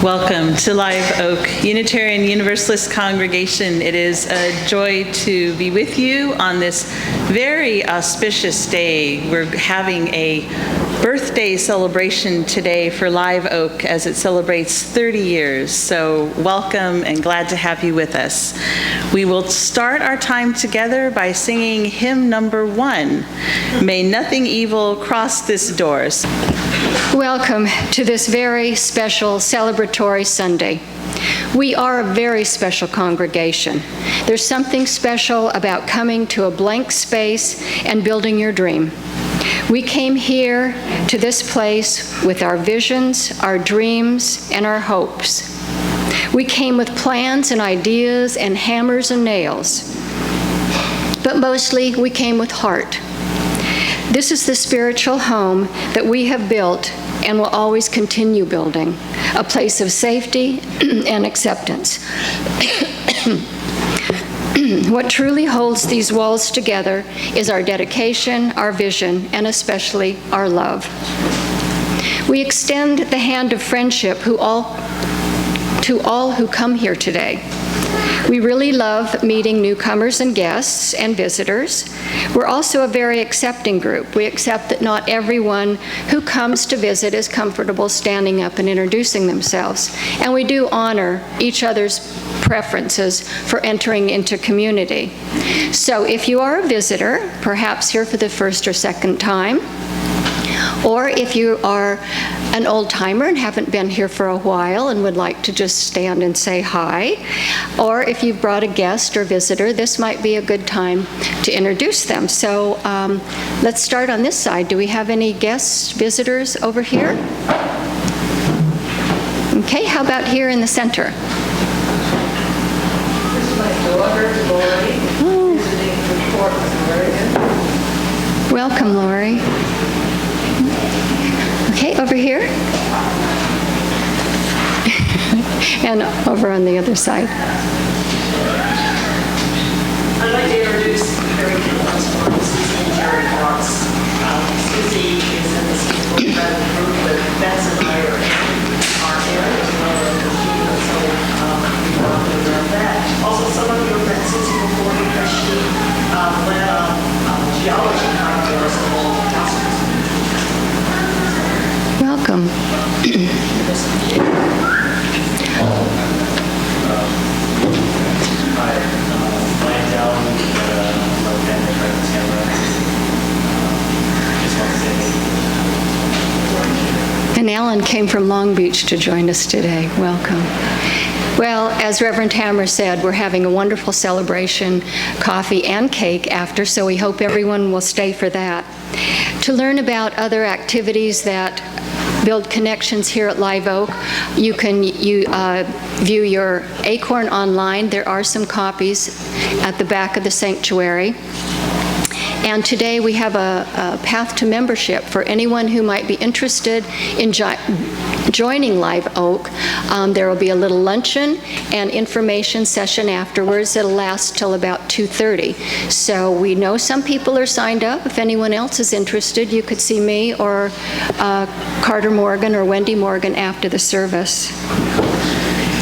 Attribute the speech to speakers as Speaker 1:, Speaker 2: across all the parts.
Speaker 1: Welcome to Live Oak Unitarian Universalist Congregation. It is a joy to be with you on this very auspicious day. We're having a birthday celebration today for Live Oak as it celebrates 30 years. So welcome and glad to have you with us. We will start our time together by singing hymn number 1, May Nothing Evil Cross This Doors.
Speaker 2: Welcome to this very special celebratory Sunday. We are a very special congregation. There's something special about coming to a blank space and building your dream. We came here to this place with our visions, our dreams, and our hopes. We came with plans and ideas and hammers and nails. But mostly, we came with heart. This is the spiritual home that we have built and will always continue building, a place of safety and acceptance. What truly holds these walls together is our dedication, our vision, and especially our love. We extend the hand of friendship to all who come here today. We really love meeting newcomers and guests and visitors. We're also a very accepting group. We accept that not everyone who comes to visit is comfortable standing up and introducing themselves. And we do honor each other's preferences for entering into community. So if you are a visitor, perhaps here for the first or second time, or if you are an old-timer and haven't been here for a while and would like to just stand and say hi, or if you've brought a guest or visitor, this might be a good time to introduce them. So let's start on this side. Do we have any guests, visitors over here? Okay, how about here in the center?
Speaker 3: This is my daughter, Lori, visiting from Portland, Oregon.
Speaker 2: Welcome, Lori. Okay, over here. And over on the other side.
Speaker 3: I'd like to introduce Harry Killen's Suzuki and Jerry Fox. Susie is in the support group with Bets and I are here as well as the team, so we want to learn that. Also, some of you have met Susie before because she led a geology contest called Castles.
Speaker 2: Welcome. And Alan came from Long Beach to join us today. Welcome. Well, as Reverend Tamara said, we're having a wonderful celebration, coffee and cake after, so we hope everyone will stay for that. To learn about other activities that build connections here at Live Oak, you can view your acorn online. There are some copies at the back of the sanctuary. And today we have a path to membership for anyone who might be interested in joining Live Oak. There will be a little luncheon and information session afterwards. It'll last till about 2:30. So we know some people are signed up. If anyone else is interested, you could see me or Carter Morgan or Wendy Morgan after the service.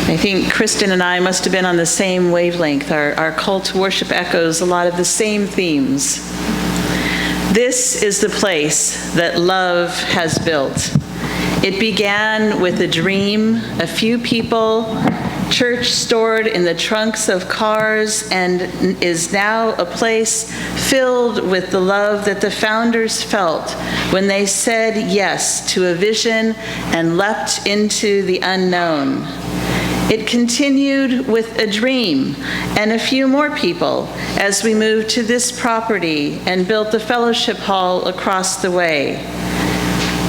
Speaker 1: I think Kristen and I must have been on the same wavelength. Our call to worship echoes a lot of the same themes. This is the place that love has built. It began with a dream, a few people, church stored in the trunks of cars, and is now a place filled with the love that the founders felt when they said yes to a vision and leapt into the unknown. It continued with a dream and a few more people as we moved to this property and built the fellowship hall across the way.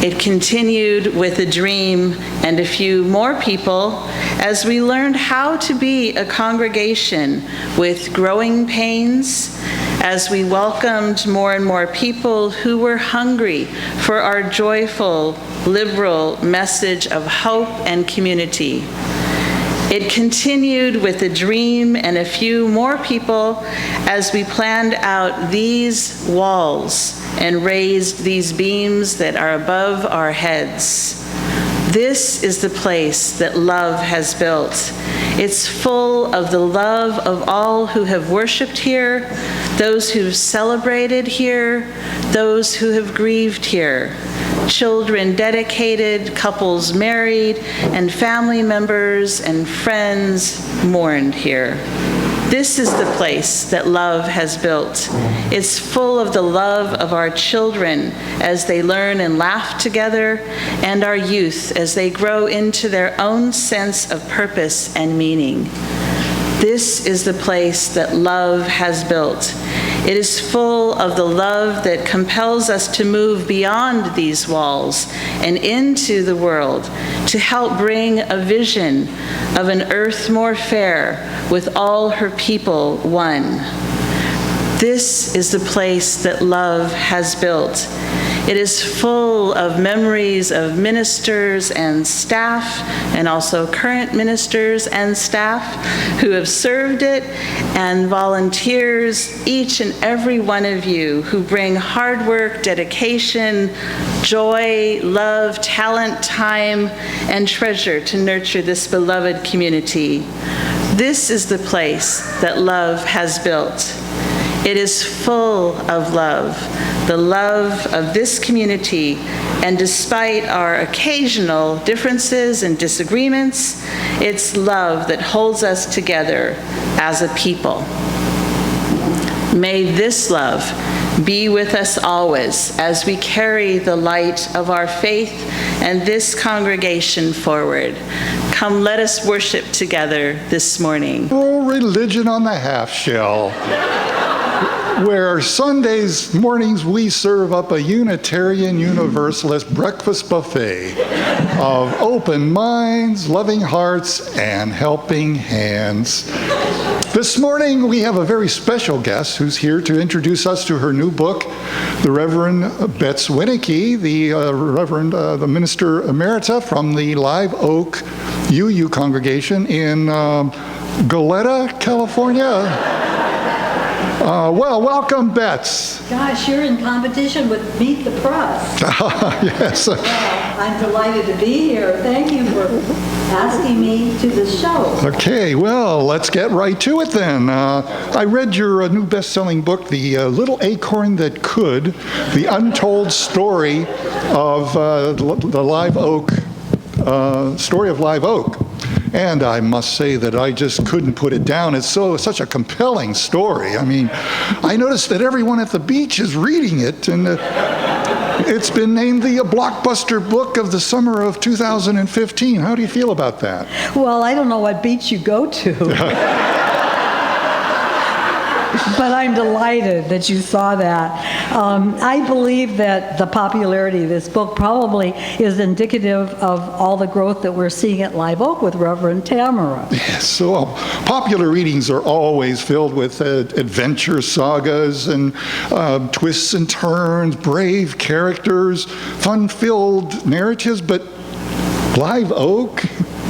Speaker 1: It continued with a dream and a few more people as we learned how to be a congregation with growing pains, as we welcomed more and more people who were hungry for our joyful, liberal message of hope and community. It continued with a dream and a few more people as we planned out these walls and raised these beams that are above our heads. This is the place that love has built. It's full of the love of all who have worshiped here, those who've celebrated here, those who have grieved here, children dedicated, couples married, and family members and friends mourned here. This is the place that love has built. It's full of the love of our children as they learn and laugh together, and our youth as they grow into their own sense of purpose and meaning. This is the place that love has built. It is full of the love that compels us to move beyond these walls and into the world to help bring a vision of an earth more fair with all her people one. This is the place that love has built. It is full of memories of ministers and staff, and also current ministers and staff who have served it, and volunteers, each and every one of you who bring hard work, dedication, joy, love, talent, time, and treasure to nurture this beloved community. This is the place that love has built. It is full of love, the love of this community, and despite our occasional differences and disagreements, it's love that holds us together as a people. May this love be with us always as we carry the light of our faith and this congregation forward. Come, let us worship together this morning.
Speaker 4: Oh, religion on the half shell. Where Sundays mornings we serve up a Unitarian Universalist breakfast buffet of open minds, loving hearts, and helping hands. This morning we have a very special guest who's here to introduce us to her new book, the Reverend Bets Wienecke, the Minister Emerita from the Live Oak UU congregation in Goleta, California. Well, welcome, Bets.
Speaker 5: Gosh, you're in competition with Meet the Press.
Speaker 4: Yes.
Speaker 5: Well, I'm delighted to be here. Thank you for asking me to the show.
Speaker 4: Okay, well, let's get right to it then. I read your new best-selling book, The Little Acorn That Could, the untold story of the Live Oak, story of Live Oak. And I must say that I just couldn't put it down. It's such a compelling story. I mean, I noticed that everyone at the beach is reading it, and it's been named the blockbuster book of the summer of 2015. How do you feel about that?
Speaker 5: Well, I don't know what beach you go to. But I'm delighted that you saw that. I believe that the popularity of this book probably is indicative of all the growth that we're seeing at Live Oak with Reverend Tamara.
Speaker 4: Yes, so popular readings are always filled with adventure sagas and twists and turns, brave characters, fun-filled narratives, but Live Oak,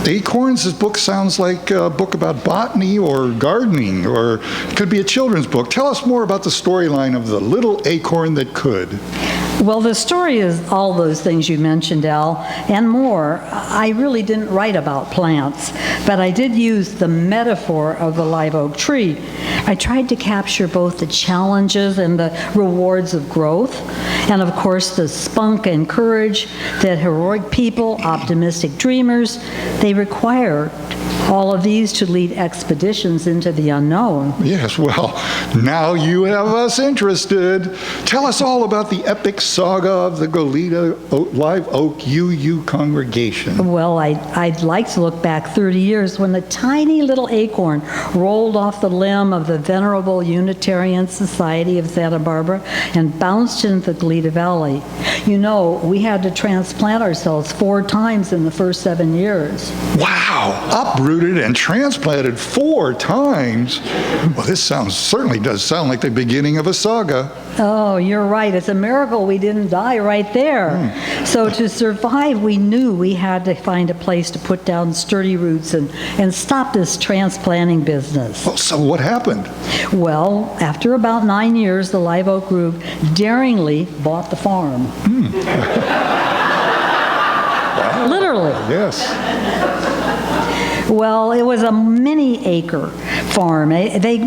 Speaker 4: Acorns, this book sounds like a book about botany or gardening, or it could be a children's book. Tell us more about the storyline of The Little Acorn That Could.
Speaker 5: Well, the story is all those things you mentioned, Al, and more. I really didn't write about plants, but I did use the metaphor of the live oak tree. I tried to capture both the challenges and the rewards of growth, and of course the spunk and courage that heroic people, optimistic dreamers, they require all of these to lead expeditions into the unknown.
Speaker 4: Yes, well, now you have us interested. Tell us all about the epic saga of the Goleta Live Oak UU congregation.
Speaker 5: Well, I'd like to look back 30 years when the tiny little acorn rolled off the limb of the venerable Unitarian Society of Santa Barbara and bounced into the Goleta Valley. You know, we had to transplant ourselves 4 times in the first 7 years.
Speaker 4: Wow, uprooted and transplanted 4 times. Well, this certainly does sound like the beginning of a saga.
Speaker 5: Oh, you're right. It's a miracle we didn't die right there. So to survive, we knew we had to find a place to put down sturdy roots and stop this transplanting business.
Speaker 4: Well, so what happened?
Speaker 5: Well, after about 9 years, the Live Oak group daringly bought the farm.
Speaker 4: Wow.
Speaker 5: Literally.
Speaker 4: Yes.
Speaker 5: Well, it was a mini acre farm. They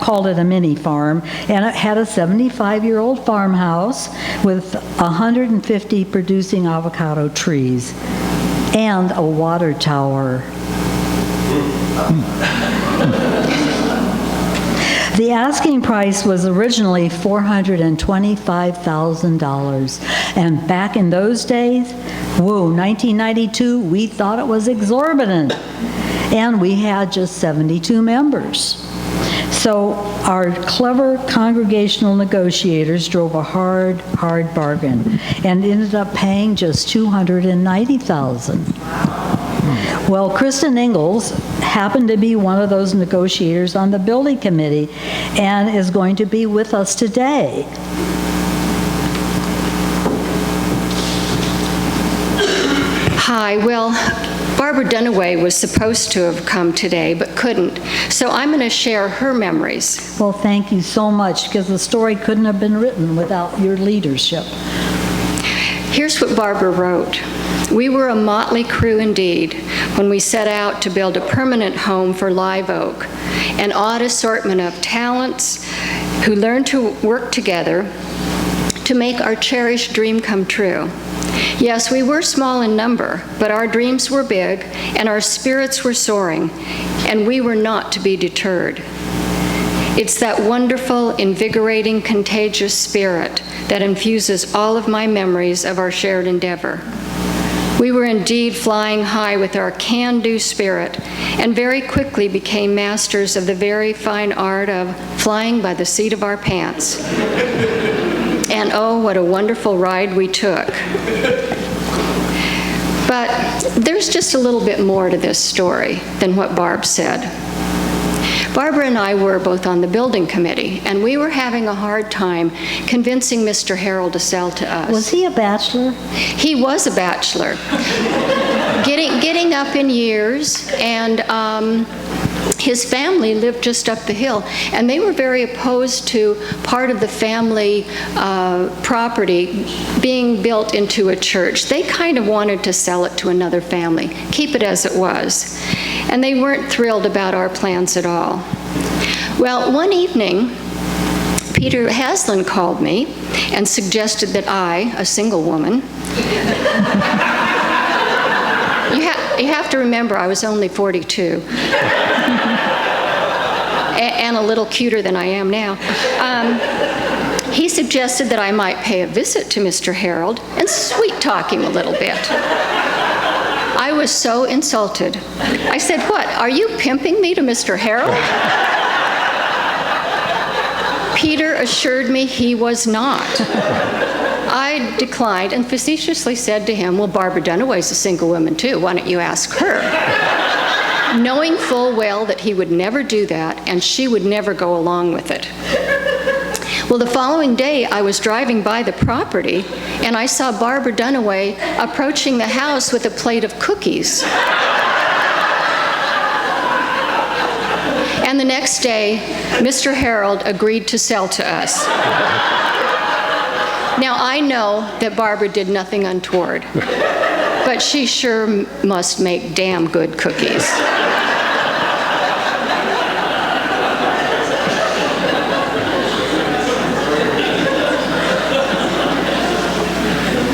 Speaker 5: called it a mini farm, and it had a 75-year-old farmhouse with 150 producing avocado trees and a water tower. The asking price was originally $425,000. And back in those days, whoa, 1992, we thought it was exorbitant. And we had just 72 members. So our clever congregational negotiators drove a hard bargain and ended up paying just $290,000. Well, Kristen Ingalls happened to be one of those negotiators on the building committee and is going to be with us today.
Speaker 2: Hi, well, Barbara Dunaway was supposed to have come today but couldn't, so I'm going to share her memories.
Speaker 5: Well, thank you so much, because the story couldn't have been written without your leadership.
Speaker 2: Here's what Barbara wrote. We were a motley crew indeed when we set out to build a permanent home for Live Oak, an odd assortment of talents who learned to work together to make our cherished dream come true. Yes, we were small in number, but our dreams were big and our spirits were soaring, and we were not to be deterred. It's that wonderful, invigorating, contagious spirit that infuses all of my memories of our shared endeavor. We were indeed flying high with our can-do spirit and very quickly became masters of the very fine art of flying by the seat of our pants. And oh, what a wonderful ride we took. But there's just a little bit more to this story than what Barb said. Barbara and I were both on the building committee, and we were having a hard time convincing Mr. Harold to sell to us.
Speaker 5: Was he a bachelor?
Speaker 2: He was a bachelor, getting up in years, and his family lived just up the hill, and they were very opposed to part of the family property being built into a church. They kind of wanted to sell it to another family, keep it as it was. And they weren't thrilled about our plans at all. Well, one evening, Peter Haslam called me and suggested that I, a single woman, you have to remember I was only 42, and a little cuter than I am now. He suggested that I might pay a visit to Mr. Harold and sweet-talk him a little bit. I was so insulted. I said, "What, are you pimping me to Mr. Harold?" Peter assured me he was not. I declined and facetiously said to him, "Well, Barbara Dunaway's a single woman too. Why don't you ask her?" Knowing full well that he would never do that and she would never go along with it. Well, the following day, I was driving by the property, and I saw Barbara Dunaway approaching the house with a plate of cookies. And the next day, Mr. Harold agreed to sell to us. Now, I know that Barbara did nothing untoward, but she sure must make damn good cookies.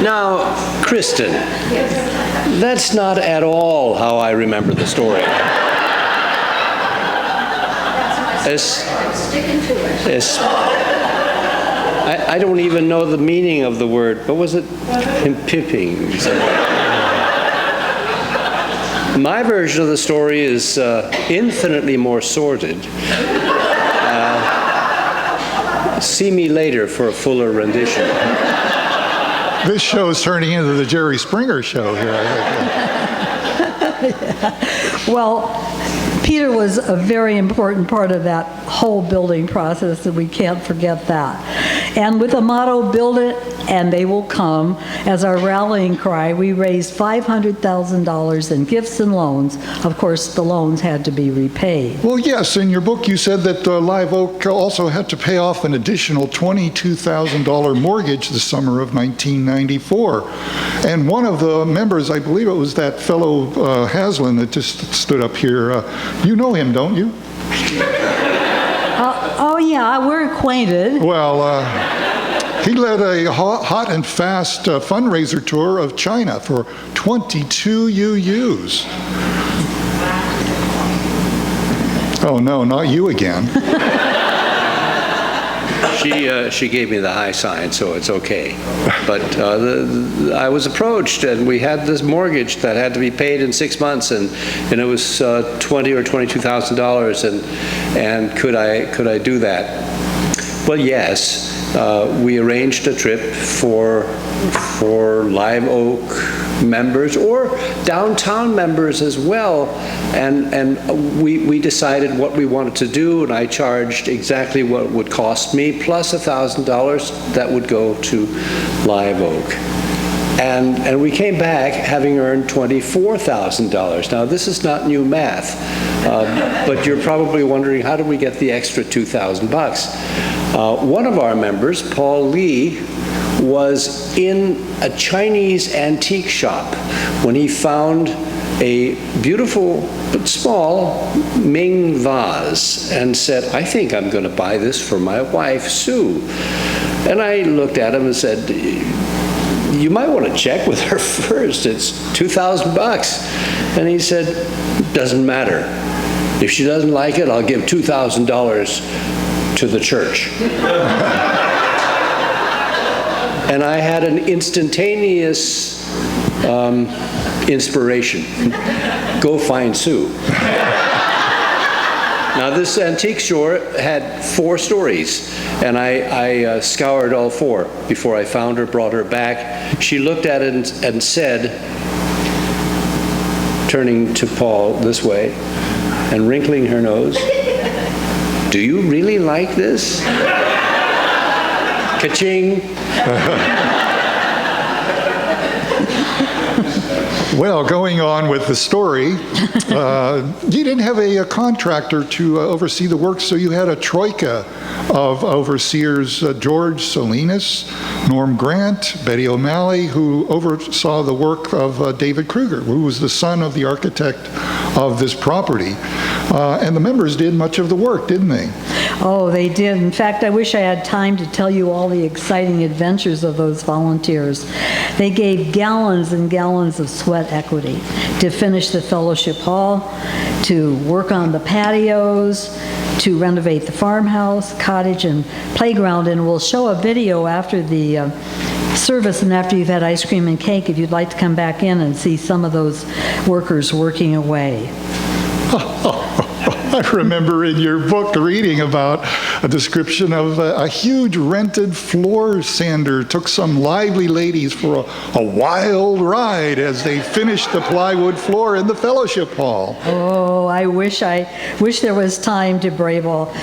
Speaker 6: Now, Kristen, that's not at all how I remember the story. I don't even know the meaning of the word. What was it? Pimping. My version of the story is infinitely more sordid. See me later for a fuller rendition.
Speaker 4: This show is turning into the Jerry Springer show here, I think.
Speaker 5: Well, Peter was a very important part of that whole building process, and we can't forget that. And with the motto, build it and they will come as our rallying cry. We raised $500,000 in gifts and loans. Of course, the loans had to be repaid.
Speaker 4: Well, yes, in your book you said that Live Oak also had to pay off an additional $22,000 mortgage the summer of 1994. And one of the members, I believe it was that fellow Haslam that just stood up here, you know him, don't you?
Speaker 5: Oh, yeah, we're acquainted.
Speaker 4: Well, he led a hot and fast fundraiser tour of China for 22 UUs. Oh, no, not you again.
Speaker 6: She gave me the high sign, so it's okay. But I was approached, and we had this mortgage that had to be paid in 6 months, and it was $20,000 or $22,000, and could I do that? Well, yes. We arranged a trip for Live Oak members or downtown members as well, and we decided what we wanted to do, and I charged exactly what it would cost me plus $1,000 that would go to Live Oak. And we came back having earned $24,000. Now, this is not new math, but you're probably wondering, how did we get the extra $2,000? One of our members, Paul Lee, was in a Chinese antique shop when he found a beautiful but small Ming vase and said, I think I'm going to buy this for my wife, Sue. And I looked at him and said, you might want to check with her first. It's $2,000. And he said, doesn't matter. If she doesn't like it, I'll give $2,000 to the church. And I had an instantaneous inspiration. Go find Sue. Now, this antique store had 4 stories, and I scoured all 4 before I found her, brought her back. She looked at it and said, turning to Paul this way and wrinkling her nose, do you really like this? Ka-ching.
Speaker 4: Well, going on with the story, you didn't have a contractor to oversee the work, so you had a troika of overseers, George Salinas, Norm Grant, Betty O'Malley, who oversaw the work of David Kruger, who was the son of the architect of this property. And the members did much of the work, didn't they?
Speaker 5: Oh, they did. In fact, I wish I had time to tell you all the exciting adventures of those volunteers. They gave gallons and gallons of sweat equity to finish the fellowship hall, to work on the patios, to renovate the farmhouse, cottage, and playground. And we'll show a video after the service and after you've had ice cream and cake if you'd like to come back in and see some of those workers working away.
Speaker 4: I remember in your book reading about a description of a huge rented floor sander took some lively ladies for a wild ride as they finished the plywood floor in the fellowship hall.
Speaker 5: Oh, I wish there was time to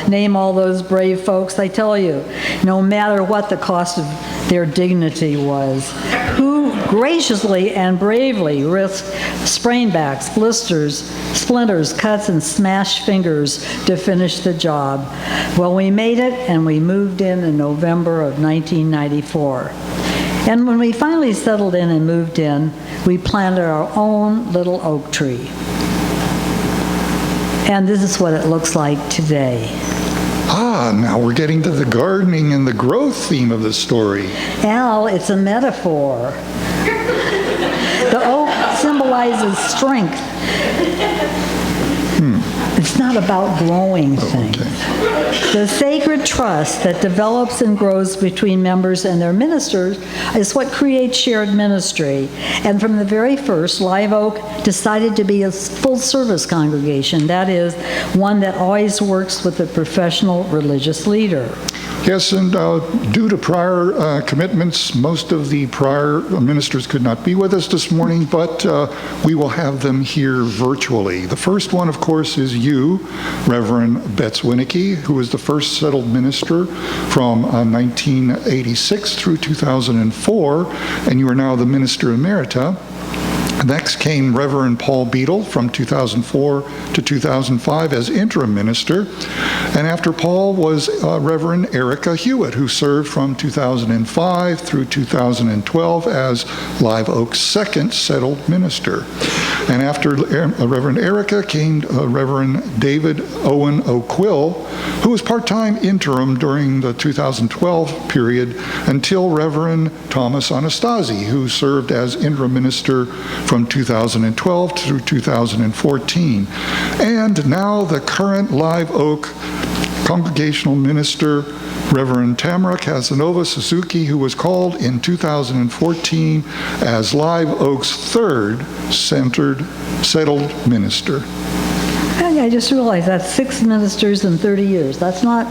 Speaker 5: name all those brave folks. I tell you, no matter what the cost of their dignity was, who graciously and bravely risked sprainbacks, blisters, splinters, cuts, and smashed fingers to finish the job. Well, we made it, and we moved in November of 1994. And when we finally settled in and moved in, we planted our own little oak tree. And this is what it looks like today.
Speaker 4: Ah, now we're getting to the gardening and the growth theme of the story.
Speaker 5: Al, it's a metaphor. The oak symbolizes strength. It's not about growing things. The sacred trust that develops and grows between members and their ministers is what creates shared ministry. And from the very first, Live Oak decided to be a full-service congregation. That is, one that always works with a professional religious leader.
Speaker 4: Yes, and due to prior commitments, most of the prior ministers could not be with us this morning, but we will have them here virtually. The first one, of course, is you, Reverend Betts Wienecke, who was the first settled minister from 1986 through 2004, and you are now the Minister Emerita. Next came Reverend Paul Beadle from 2004 to 2005 as interim minister. And after Paul was Reverend Erica Hewitt, who served from 2005 through 2012 as Live Oak's second settled minister. And after Reverend Erica came Reverend David Owen O'Quill, who was part-time interim during the 2012 period until Reverend Thomas Anastasi, who served as interim minister from 2012 through 2014. And now the current Live Oak congregational minister, Reverend Tamara Casanova Suzuki, who was called in 2014 as Live Oak's third settled minister.
Speaker 5: I just realized that's 6 ministers in 30 years. That's not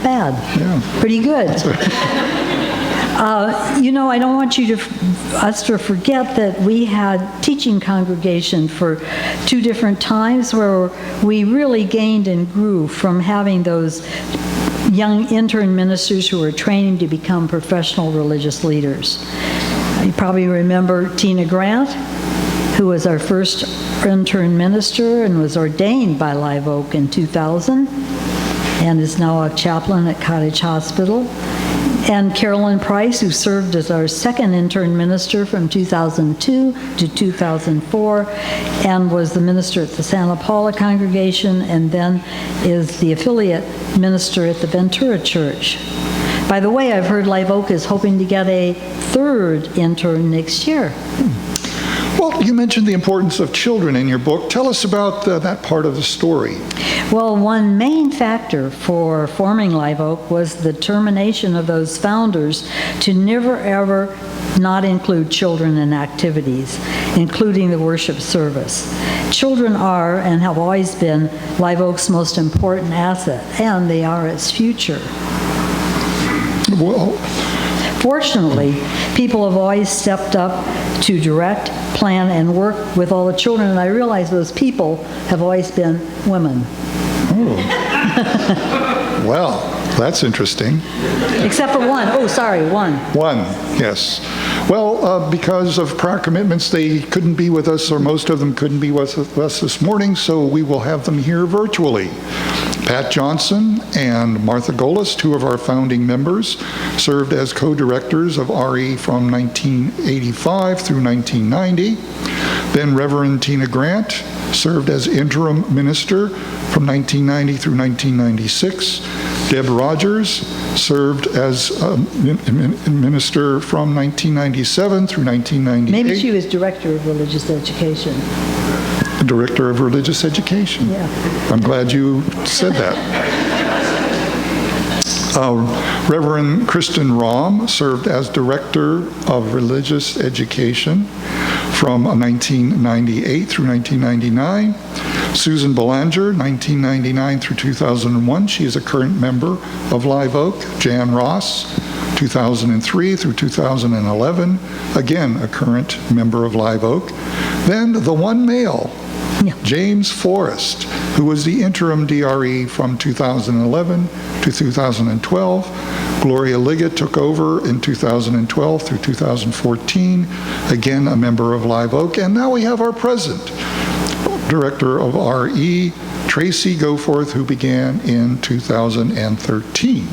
Speaker 5: bad.
Speaker 4: Yeah.
Speaker 5: Pretty good. I don't want us to forget that we had teaching congregation for 2 different times where we really gained and grew from having those young intern ministers who were training to become professional religious leaders. You probably remember Tina Grant, who was our first intern minister and was ordained by Live Oak in 2000 and is now a chaplain at Cottage Hospital. And Carolyn Price, who served as our second intern minister from 2002 to 2004 and was the minister at the Santa Paula congregation and then is the affiliate minister at the Ventura Church. By the way, I've heard Live Oak is hoping to get a 3rd intern next year.
Speaker 4: Well, you mentioned the importance of children in your book. Tell us about that part of the story.
Speaker 5: Well, one main factor for forming Live Oak was the determination of those founders to never ever not include children in activities, including the worship service. Children are and have always been Live Oak's most important asset, and they are its future.
Speaker 4: Well,
Speaker 5: fortunately, people have always stepped up to direct, plan, and work with all the children, and I realize those people have always been women.
Speaker 4: Oh. Well, that's interesting.
Speaker 5: Except for one. Oh, sorry, one.
Speaker 4: One, yes. Well, because of prior commitments, they couldn't be with us, or most of them couldn't be with us this morning, so we will have them here virtually. Pat Johnson and Martha Golis, 2 of our founding members, served as co-directors of RE from 1985 through 1990. Then Reverend Tina Grant served as interim minister from 1990 through 1996. Deb Rogers served as minister from 1997 through 1998.
Speaker 5: Maybe she was director of religious education.
Speaker 4: Director of Religious Education.
Speaker 5: Yeah.
Speaker 4: I'm glad you said that. Reverend Kristen Rahm served as Director of Religious Education from 1998 through 1999. Susan Belanger, 1999 through 2001. She is a current member of Live Oak. Jan Ross, 2003 through 2011. Again, a current member of Live Oak. Then the one male, James Forrest, who was the interim DRE from 2011 to 2012. Gloria Liggett took over in 2012 through 2014, again a member of Live Oak. And now we have our present director of RE, Tracy Goforth, who began in 2013.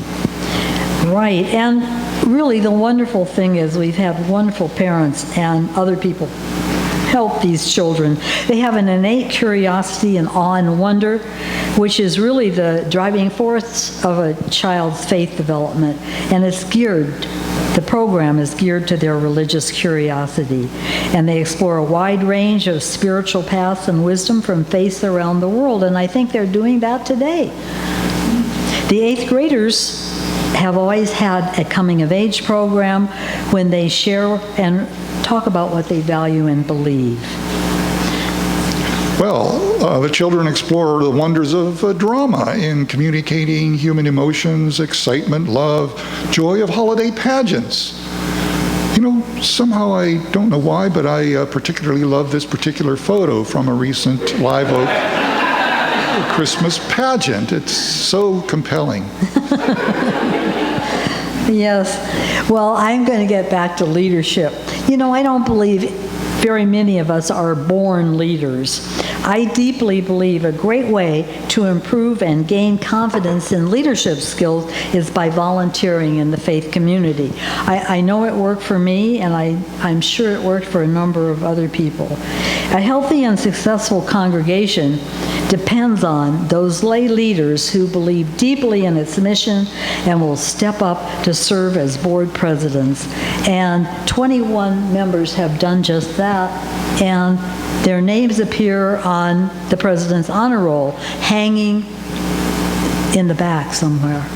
Speaker 5: Right, and really the wonderful thing is we've had wonderful parents and other people help these children. They have an innate curiosity and awe and wonder, which is really the driving force of a child's faith development, and the program is geared to their religious curiosity, and they explore a wide range of spiritual paths and wisdom from faiths around the world, and I think they're doing that today. The 8th graders have always had a coming-of-age program when they share and talk about what they value and believe.
Speaker 4: Well, the children explore the wonders of drama in communicating human emotions, excitement, love, joy of holiday pageants. You know, somehow I don't know why, but I particularly love this particular photo from a recent Live Oak Christmas pageant. It's so compelling.
Speaker 5: Yes. Well, I'm going to get back to leadership. You know, I don't believe very many of us are born leaders. I deeply believe a great way to improve and gain confidence in leadership skills is by volunteering in the faith community. I know it worked for me, and I'm sure it worked for a number of other people. A healthy and successful congregation depends on those lay leaders who believe deeply in its mission and will step up to serve as board presidents. And 21 members have done just that, and their names appear on the president's honor roll, hanging in the back somewhere.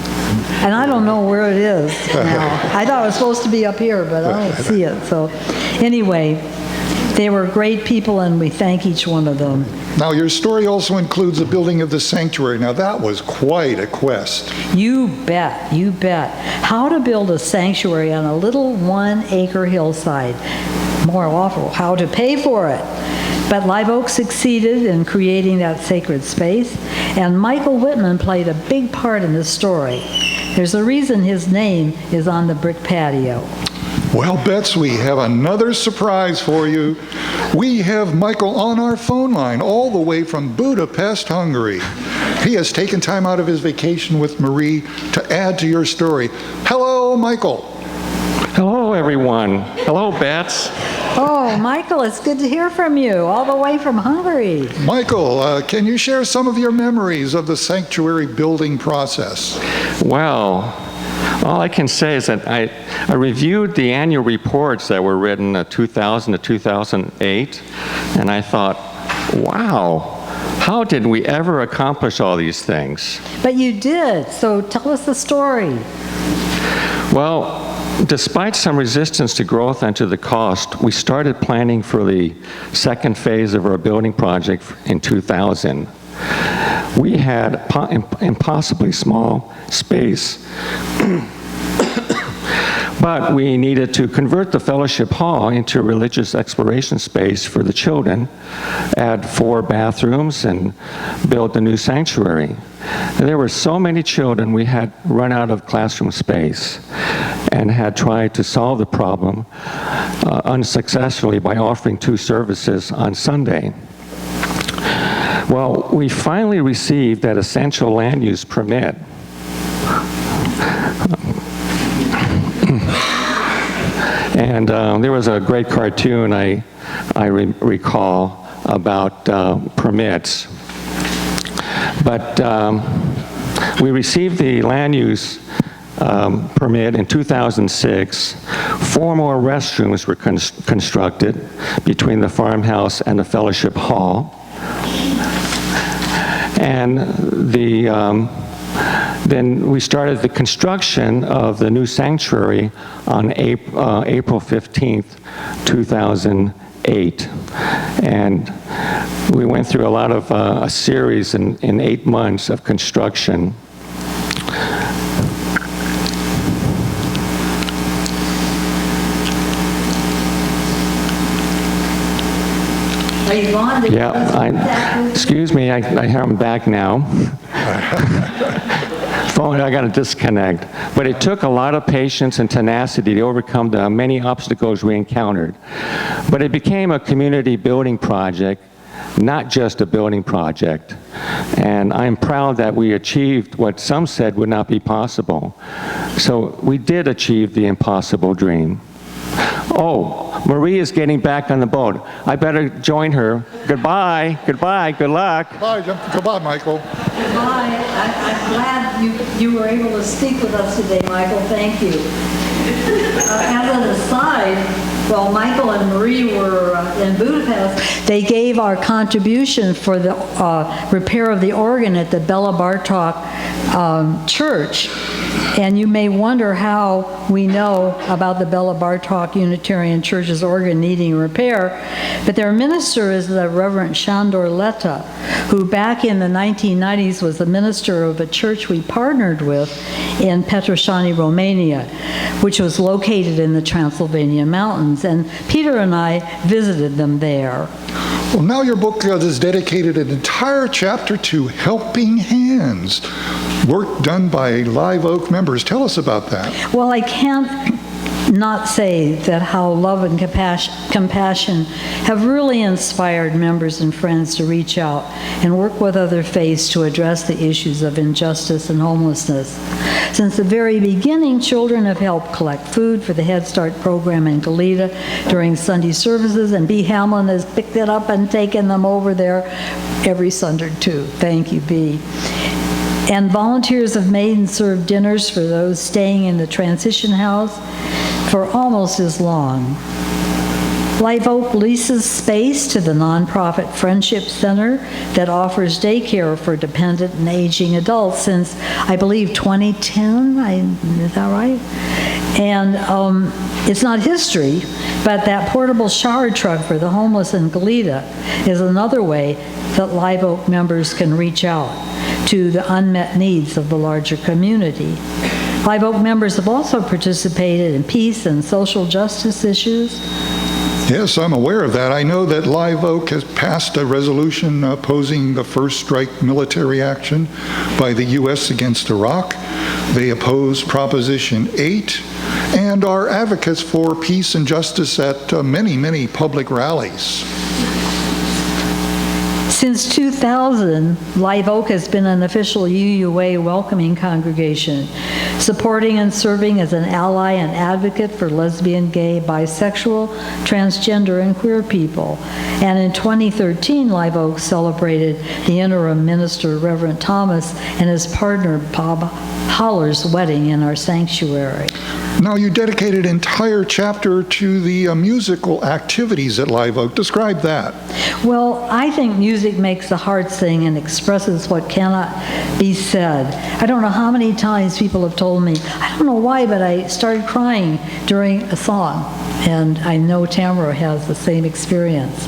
Speaker 5: And I don't know where it is now. I thought it was supposed to be up here, but I don't see it. So anyway, they were great people, and we thank each one of them.
Speaker 4: Now, your story also includes the building of the sanctuary. Now, that was quite a quest.
Speaker 5: You bet, you bet. How to build a sanctuary on a little 1-acre hillside. More awful, how to pay for it. But Live Oak succeeded in creating that sacred space, and Michael Wittman played a big part in this story. There's a reason his name is on the brick patio.
Speaker 4: Well, Bets, we have another surprise for you. We have Michael on our phone line all the way from Budapest, Hungary. He has taken time out of his vacation with Marie to add to your story. Hello, Michael.
Speaker 7: Hello, everyone. Hello, Bets.
Speaker 5: Oh, Michael, it's good to hear from you, all the way from Hungary.
Speaker 4: Michael, can you share some of your memories of the sanctuary building process?
Speaker 7: Well, all I can say is that I reviewed the annual reports that were written 2000 to 2008, and I thought, wow, how did we ever accomplish all these things?
Speaker 5: But you did, so tell us the story.
Speaker 7: Well, despite some resistance to growth and to the cost, we started planning for the second phase of our building project in 2000. We had impossibly small space, but we needed to convert the fellowship hall into a religious exploration space for the children, add 4 bathrooms, and build the new sanctuary. There were so many children, we had run out of classroom space and had tried to solve the problem unsuccessfully by offering 2 services on Sunday. Well, we finally received that essential land use permit. And there was a great cartoon I recall about permits. But we received the land use permit in 2006. 4 more restrooms were constructed between the farmhouse and the fellowship hall. And then we started the construction of the new sanctuary on April 15th, 2008. And we went through a lot of a series in 8 months of construction.
Speaker 5: Are you gone?
Speaker 7: Yeah, excuse me, I'm back now. Phone, I got to disconnect. But it took a lot of patience and tenacity to overcome the many obstacles we encountered. But it became a community building project, not just a building project. And I'm proud that we achieved what some said would not be possible. So we did achieve the impossible dream. Oh, Marie is getting back on the boat. I better join her. Goodbye, goodbye, good luck.
Speaker 4: Goodbye, Michael.
Speaker 5: Goodbye. I'm glad you were able to speak with us today, Michael. Thank you. As an aside, while Michael and Marie were in Budapest, they gave our contribution for the repair of the organ at the Bela Bartok church. And you may wonder how we know about the Bella Bartok Unitarian Church's organ needing repair, but their minister is the Reverend Shandor Letta, who back in the 1990s was the minister of a church we partnered with in Petroșani, Romania, which was located in the Transylvania mountains. And Peter and I visited them there.
Speaker 4: Well, now your book has dedicated an entire chapter to helping hands, work done by Live Oak members. Tell us about that.
Speaker 5: Well, I can't not say that how love and compassion have really inspired members and friends to reach out and work with other faiths to address the issues of injustice and homelessness. Since the very beginning, children have helped collect food for the Head Start program in Goleta during Sunday services, and B. Hamlin has picked it up and taken them over there every Sunday too. Thank you, B. And volunteers have made and served dinners for those staying in the transition house for almost as long. Live Oak leases space to the nonprofit Friendship Center that offers daycare for dependent and aging adults since, I believe, 2010. Is that right? And it's not history, but that portable shower truck for the homeless in Goleta is another way that Live Oak members can reach out to the unmet needs of the larger community. Live Oak members have also participated in peace and social justice issues.
Speaker 4: Yes, I'm aware of that. I know that Live Oak has passed a resolution opposing the first strike military action by the U.S. against Iraq. They oppose Proposition 8 and are advocates for peace and justice at many public rallies.
Speaker 5: Since 2000, Live Oak has been an official UUA welcoming congregation, supporting and serving as an ally and advocate for lesbian, gay, bisexual, transgender, and queer people. And in 2013, Live Oak celebrated the interim minister, Reverend Thomas, and his partner, Bob Holler's wedding in our sanctuary.
Speaker 4: Now, you dedicated an entire chapter to the musical activities at Live Oak. Describe that.
Speaker 5: Well, I think music makes the heart sing and expresses what cannot be said. I don't know how many times people have told me, I don't know why, but I started crying during a song. And I know Tamara has the same experience.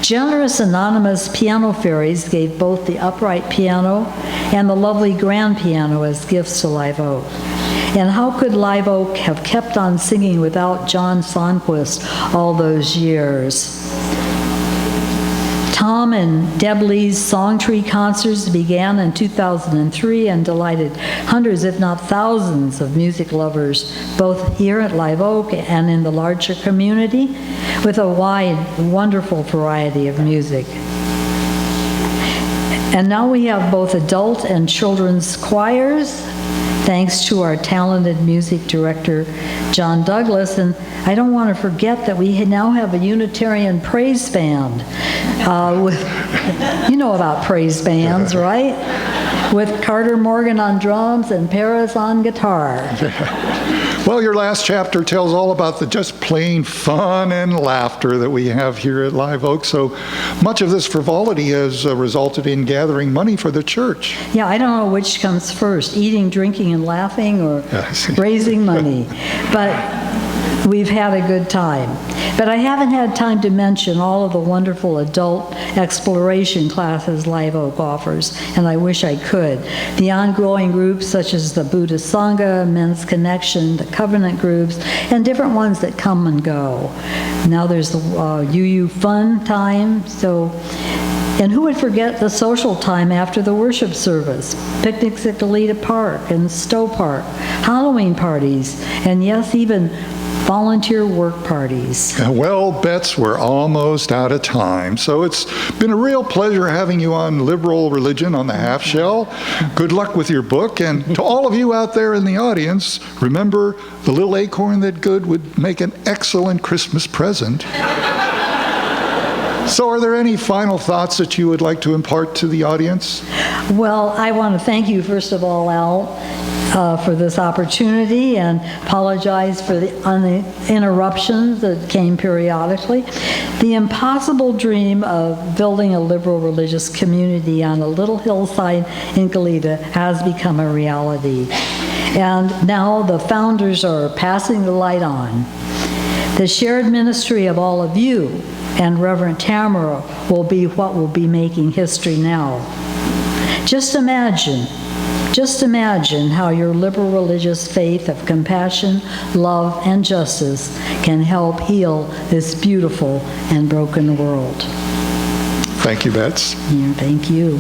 Speaker 5: Generous anonymous piano fairies gave both the upright piano and the lovely grand piano as gifts to Live Oak. And how could Live Oak have kept on singing without John Sonquist all those years? Tom and Deb Lee's Song Tree concerts began in 2003 and delighted hundreds, if not thousands, of music lovers, both here at Live Oak and in the larger community, with a wide, wonderful variety of music. And now we have both adult and children's choirs, thanks to our talented music director, John Douglas. And I don't want to forget that we now have a Unitarian praise band. You know about praise bands, right? With Carter Morgan on drums and Paris on guitar.
Speaker 4: Well, your last chapter tells all about the just plain fun and laughter that we have here at Live Oak. So much of this frivolity has resulted in gathering money for the church.
Speaker 5: Yeah, I don't know which comes first, eating, drinking, and laughing, or raising money. But we've had a good time. But I haven't had time to mention all of the wonderful adult exploration classes Live Oak offers, and I wish I could. The ongoing groups such as the Buddhist Sangha, Men's Connection, the Covenant groups, and different ones that come and go. Now there's the UU Fun Time, and who would forget the social time after the worship service? Picnics at Goleta Park and Stowe Park, Halloween parties, and yes, even volunteer work parties.
Speaker 4: Well, Bets, we're almost out of time. So it's been a real pleasure having you on Liberal Religion on the Half Shell. Good luck with your book. And to all of you out there in the audience, remember the little acorn that good would make an excellent Christmas present. So are there any final thoughts that you would like to impart to the audience?
Speaker 5: Well, I want to thank you, first of all, Al, for this opportunity, and apologize for the interruptions that came periodically. The impossible dream of building a liberal religious community on a little hillside in Goleta has become a reality. And now the founders are passing the light on. The shared ministry of all of you and Reverend Tamara will be what will be making history now. Just imagine how your liberal religious faith of compassion, love, and justice can help heal this beautiful and broken world.
Speaker 4: Thank you, Bets.
Speaker 5: Yeah, thank you.